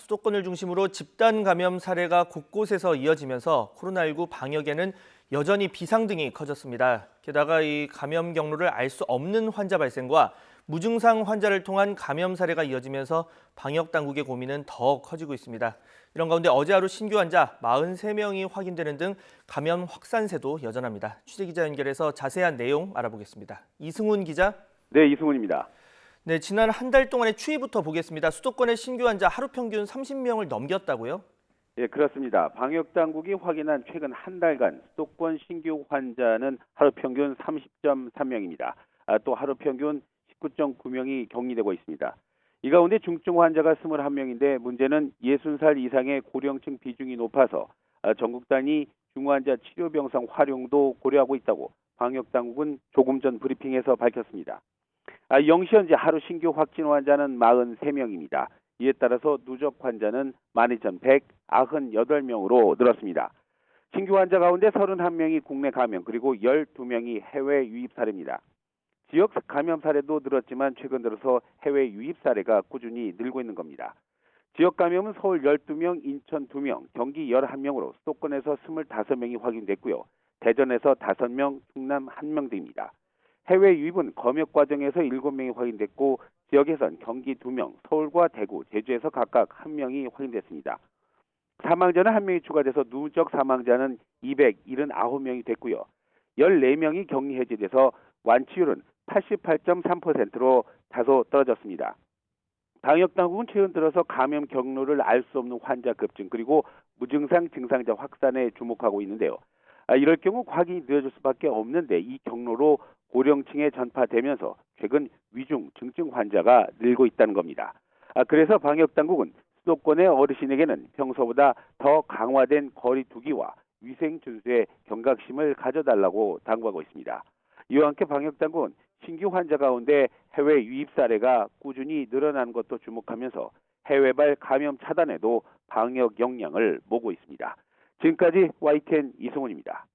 수도권을 중심으로 집단 감염 사례가 곳곳에서 이어지면서 코로나19 방역에는 여전히 비상등이 커졌습니다. 게다가 이 감염 경로를 알 수 없는 환자 발생과 무증상 환자를 통한 감염 사례가 이어지면서 방역 당국의 고민은 더 커지고 있습니다. 이런 가운데 어제 하루 신규 환자 43명이 확인되는 등 감염 확산세도 여전합니다. 취재기자 연결해서 자세한 내용 알아보겠습니다. 이승훈 기자. 네, 이승훈입니다. 네, 지난 한 달 동안의 추이부터 보겠습니다. 수도권의 신규 환자 하루 평균 30명을 넘겼다고요? 예, 그렇습니다. 방역 당국이 확인한 최근 한 달간 수도권 신규 환자는 하루 평균 30.3명입니다. 또 하루 평균 19.9명이 격리되고 있습니다. 이 가운데 중증 환자가 21명인데 문제는 60살 이상의 고령층 비중이 높아서 전국 단위 중환자 치료병상 활용도 고려하고 있다고 방역 당국은 조금 전 브리핑에서 밝혔습니다. 0시 현재 하루 신규 확진 환자는 43명입니다. 이에 따라서 누적 환자는 12,198명으로 늘었습니다. 신규 환자 가운데 31명이 국내 감염 그리고 12명이 해외 유입 사례입니다. 지역 감염 사례도 늘었지만 최근 들어서 해외 유입 사례가 꾸준히 늘고 있는 겁니다. 지역 감염은 서울 12명, 인천 2명, 경기 11명으로 수도권에서 25명이 확인됐고요. 대전에서 5명, 충남 1명 등입니다. 해외 유입은 검역 과정에서 7명이 확인됐고 지역에선 경기 2명, 서울과 대구, 제주에서 각각 1명이 확인됐습니다. 사망자는 1명이 추가돼서 누적 사망자는 279명이 됐고요. 14명이 격리 해제돼서 완치율은 88.3%로 다소 떨어졌습니다. 방역당국은 최근 들어서 감염 경로를 알 수 없는 환자 급증 그리고 무증상 증상자 확산에 주목하고 있는데요. 이럴 경우 확인이 늦어질 수밖에 없는데 이 경로로 고령층에 전파되면서 최근 위중, 중증 환자가 늘고 있다는 겁니다. 그래서 방역당국은 수도권의 어르신에게는 평소보다 더 강화된 거리 두기와 위생 준수에 경각심을 가져달라고 당부하고 있습니다. 이와 함께 방역당국은 신규 환자 가운데 해외 유입 사례가 꾸준히 늘어나는 것도 주목하면서 해외발 감염 차단에도 방역 역량을 모으고 있습니다. 지금까지 YTN 이승훈입니다.